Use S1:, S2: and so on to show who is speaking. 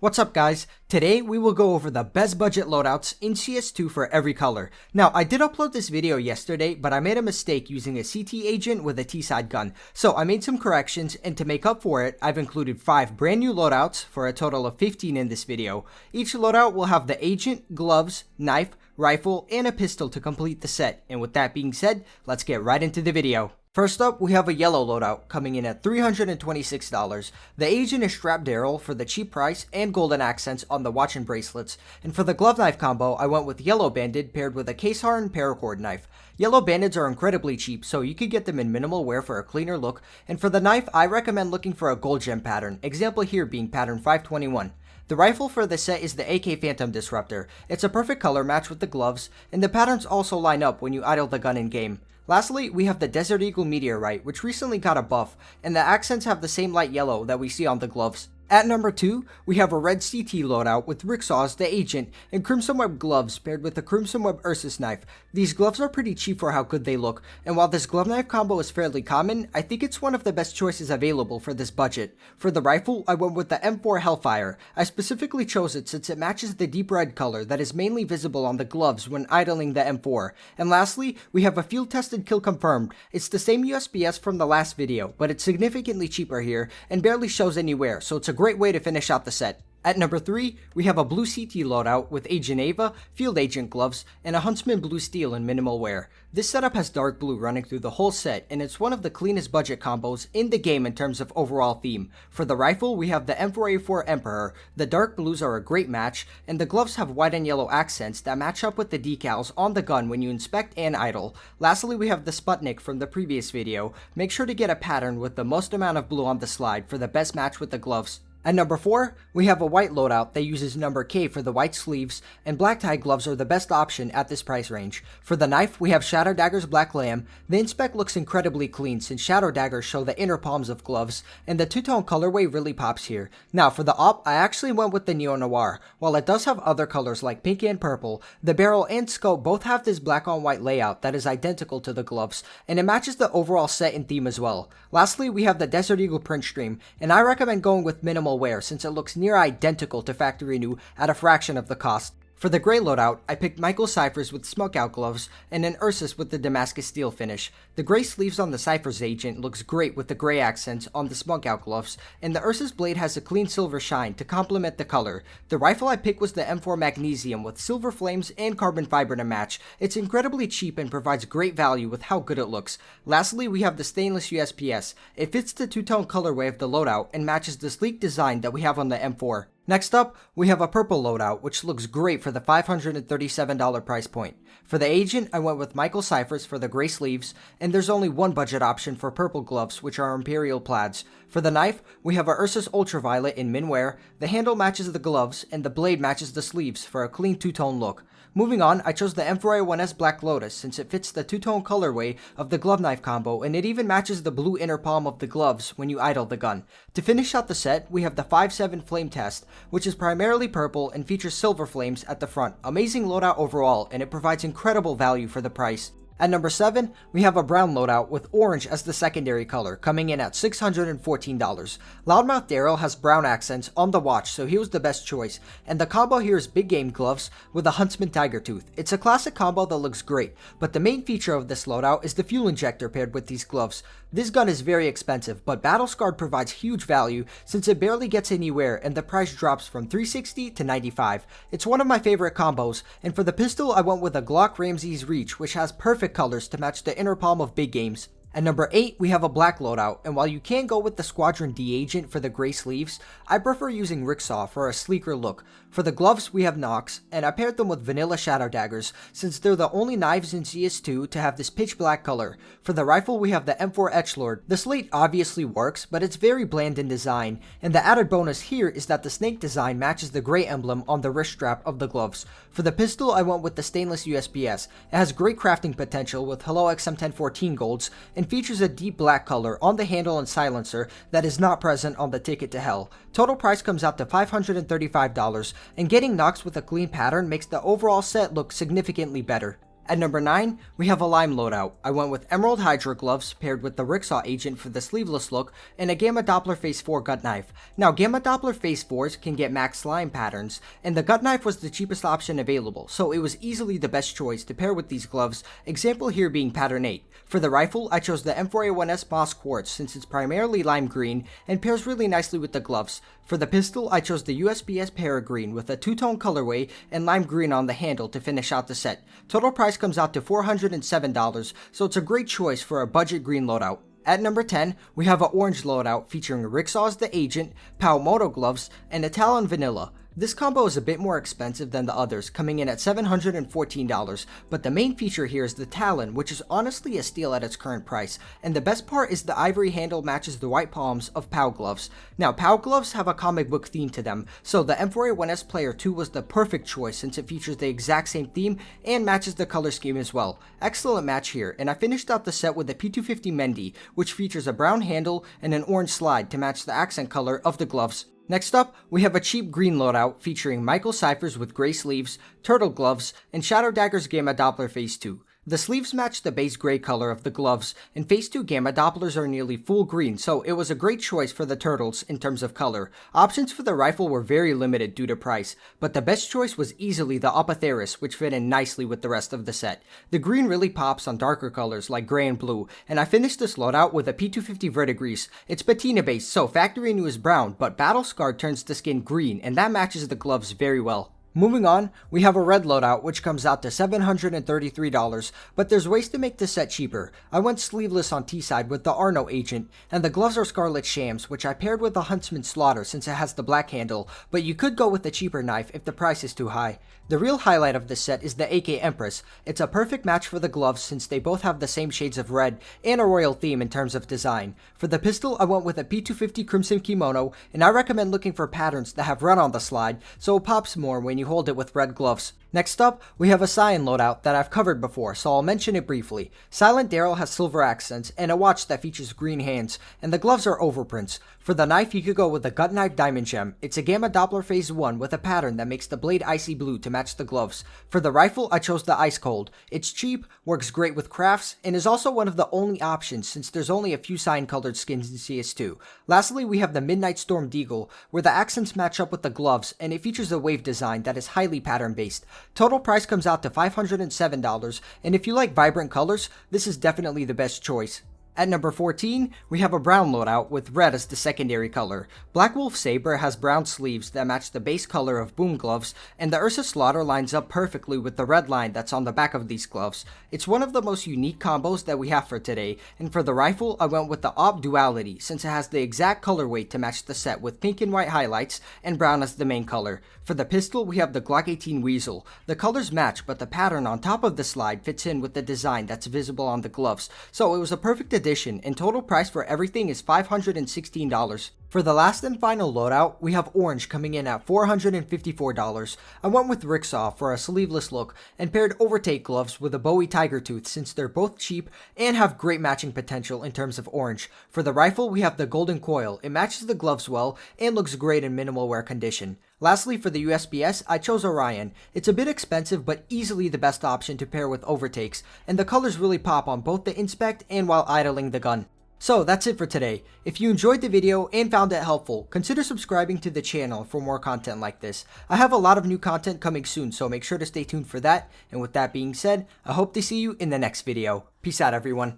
S1: What's up guys? Today we will go over the best budget loadouts in CS2 for every color. Now I did upload this video yesterday, but I made a mistake using a CT agent with a T-side gun. So I made some corrections, and to make up for it, I've included 5 brand new loadouts for a total of 15 in this video. Each loadout will have the agent, gloves, knife, rifle, and a pistol to complete the set. And with that being said, let's get right into the video. First up, we have a yellow loadout coming in at $326. The agent is strapped Daryl for the cheap price and golden accents on the watch and bracelets. And for the glove knife combo, I went with yellow banded paired with a case hardened paracord knife. Yellow bandeds are incredibly cheap, so you could get them in minimal wear for a cleaner look. And for the knife, I recommend looking for a gold gem pattern, example here being pattern 521. The rifle for this set is the AK Phantom Disruptor. It's a perfect color match with the gloves, and the patterns also line up when you idle the gun in game. Lastly, we have the Desert Eagle Meteorite, which recently got a buff, and the accents have the same light yellow that we see on the gloves. At number 2, we have a red CT loadout with Ricksaws, the agent, and Crimson Web gloves paired with the Crimson Web Ursus knife. These gloves are pretty cheap for how good they look, and while this glove knife combo is fairly common, I think it's one of the best choices available for this budget. For the rifle, I went with the M4 Hellfire. I specifically chose it since it matches the deep red color that is mainly visible on the gloves when idling the M4. And lastly, we have a field tested kill confirmed. It's the same USPS from the last video, but it's significantly cheaper here and barely shows any wear, so it's a great way to finish out the set. At number 3, we have a blue CT loadout with Agent Ava, Field Agent gloves, and a Huntsman blue steel in minimal wear. This setup has dark blue running through the whole set, and it's one of the cleanest budget combos in the game in terms of overall theme. For the rifle, we have the M4A4 Emperor. The dark blues are a great match, and the gloves have white and yellow accents that match up with the decals on the gun when you inspect and idle. Lastly, we have the Sputnik from the previous video. Make sure to get a pattern with the most amount of blue on the slide for the best match with the gloves. At number 4, we have a white loadout that uses number K for the white sleeves, and black tie gloves are the best option at this price range. For the knife, we have Shadow Dagger's Black Lamb. The inspect looks incredibly clean since Shadow Daggers show the inner palms of gloves, and the two-tone colorway really pops here. Now for the op, I actually went with the Neo Noir. While it does have other colors like pink and purple, the barrel and scope both have this black on white layout that is identical to the gloves, and it matches the overall set and theme as well. Lastly, we have the Desert Eagle Print Stream, and I recommend going with minimal wear since it looks near identical to factory new at a fraction of the cost. For the gray loadout, I picked Michael Cyphers with smoke out gloves and an Ursus with the Damascus steel finish. The gray sleeves on the Cyphers agent looks great with the gray accents on the smoke out gloves, and the Ursus blade has a clean silver shine to complement the color. The rifle I picked was the M4 Magnesium with silver flames and carbon fiber to match. It's incredibly cheap and provides great value with how good it looks. Lastly, we have the stainless USPS. It fits the two-tone colorway of the loadout and matches the sleek design that we have on the M4. Next up, we have a purple loadout, which looks great for the $537 price point. For the agent, I went with Michael Cyphers for the gray sleeves, and there's only one budget option for purple gloves, which are Imperial plaids. For the knife, we have a Ursus Ultraviolet in min wear. The handle matches the gloves, and the blade matches the sleeves for a clean two-tone look. Moving on, I chose the M4A1S Black Lotus since it fits the two-tone colorway of the glove knife combo, and it even matches the blue inner palm of the gloves when you idle the gun. To finish out the set, we have the 5.7 Flame Test, which is primarily purple and features silver flames at the front. Amazing loadout overall, and it provides incredible value for the price. At number 7, we have a brown loadout with orange as the secondary color, coming in at $614. Loudmouth Daryl has brown accents on the watch, so he was the best choice, and the combo here is big game gloves with a Huntsman Tiger Tooth. It's a classic combo that looks great, but the main feature of this loadout is the fuel injector paired with these gloves. This gun is very expensive, but Battle Scarred provides huge value since it barely gets anywhere and the price drops from $360 to $95. It's one of my favorite combos, and for the pistol I went with a Glock Ramses Reach, which has perfect colors to match the inner palm of big games. At number 8, we have a black loadout, and while you can go with the Squadron D agent for the gray sleeves, I prefer using Ricksaw for a sleeker look. For the gloves, we have Nox, and I paired them with vanilla Shadow Daggers since they're the only knives in CS2 to have this pitch black color. For the rifle, we have the M4 Edgelord. The slate obviously works, but it's very bland in design, and the added bonus here is that the snake design matches the gray emblem on the wrist strap of the gloves. For the pistol, I went with the stainless USPS. It has great crafting potential with Hello XM1014 golds, and features a deep black color on the handle and silencer that is not present on the Ticket to Hell. Total price comes out to $535, and getting Nox with a clean pattern makes the overall set look significantly better. At number 9, we have a lime loadout. I went with Emerald Hydra gloves paired with the Ricksaw agent for the sleeveless look and a Gamma Doppler Phase 4 gut knife. Now Gamma Doppler Phase 4s can get max lime patterns, and the gut knife was the cheapest option available, so it was easily the best choice to pair with these gloves, example here being pattern 8. For the rifle, I chose the M4A1S Moss Quartz since it's primarily lime green and pairs really nicely with the gloves. For the pistol, I chose the USPS Paragreen with a two-tone colorway and lime green on the handle to finish out the set. Total price comes out to $407, so it's a great choice for a budget green loadout. At number 10, we have an orange loadout featuring Ricksaw's The Agent, Pow Moto gloves, and a Talon Vanilla. This combo is a bit more expensive than the others, coming in at $714, but the main feature here is the Talon, which is honestly a steal at its current price, and the best part is the ivory handle matches the white palms of POW gloves. Now, POW gloves have a comic book theme to them, so the M4A1S Player 2 was the perfect choice since it features the exact same theme and matches the color scheme as well. Excellent match here, and I finished out the set with the P250 Mendy, which features a brown handle and an orange slide to match the accent color of the gloves. Next up, we have a cheap green loadout featuring Michael Cyphers with gray sleeves, turtle gloves, and Shadow Dagger's Gamma Doppler Phase 2. The sleeves match the base gray color of the gloves, and Phase 2 Gamma Dopplers are nearly full green, so it was a great choice for the turtles in terms of color. Options for the rifle were very limited due to price, but the best choice was easily the Apotheris, which fit in nicely with the rest of the set. The green really pops on darker colors like gray and blue, and I finished this loadout with a P250 Verdigris. It's patina based, so factory new is brown, but Battle Scarred turns the skin green, and that matches the gloves very well. Moving on, we have a red loadout which comes out to $733, but there's ways to make this set cheaper. I went sleeveless on T-side with the Arno agent, and the gloves are Scarlet Shams, which I paired with the Huntsman Slaughter since it has the black handle, but you could go with a cheaper knife if the price is too high. The real highlight of this set is the AK Empress. It's a perfect match for the gloves since they both have the same shades of red and a royal theme in terms of design. For the pistol, I went with a P250 Crimson Kimono, and I recommend looking for patterns that have red on the slide so it pops more when you hold it with red gloves. Next up, we have a Scion loadout that I've covered before, so I'll mention it briefly. Silent Daryl has silver accents and a watch that features green hands, and the gloves are overprints. For the knife, you could go with a gut knife diamond gem. It's a Gamma Doppler Phase 1 with a pattern that makes the blade icy blue to match the gloves. For the rifle, I chose the Ice Cold. It's cheap, works great with crafts, and is also one of the only options since there's only a few Scion colored skins in CS2. Lastly, we have the Midnight Storm Deagle, where the accents match up with the gloves, and it features a wave design that is highly pattern based. Total price comes out to $507, and if you like vibrant colors, this is definitely the best choice. At number 14, we have a brown loadout with red as the secondary color. Black Wolf Saber has brown sleeves that match the base color of Boom gloves, and the Ursa Slaughter lines up perfectly with the red line that's on the back of these gloves. It's one of the most unique combos that we have for today, and for the rifle, I went with the Op Duality since it has the exact colorway to match the set with pink and white highlights and brown as the main color. For the pistol, we have the Glock 18 Weasel. The colors match, but the pattern on top of the slide fits in with the design that's visible on the gloves, so it was a perfect addition, and total price for everything is $516. For the last and final loadout, we have orange coming in at $454. I went with Ricksaw for a sleeveless look and paired Overtake gloves with a Bowie Tiger Tooth since they're both cheap and have great matching potential in terms of orange. For the rifle, we have the Golden Coil. It matches the gloves well and looks great in minimal wear condition. Lastly, for the USPS, I chose Orion. It's a bit expensive, but easily the best option to pair with overtakes, and the colors really pop on both the inspect and while idling the gun. So that's it for today. If you enjoyed the video and found it helpful, consider subscribing to the channel for more content like this. I have a lot of new content coming soon, so make sure to stay tuned for that. And with that being said, I hope to see you in the next video. Peace out, everyone.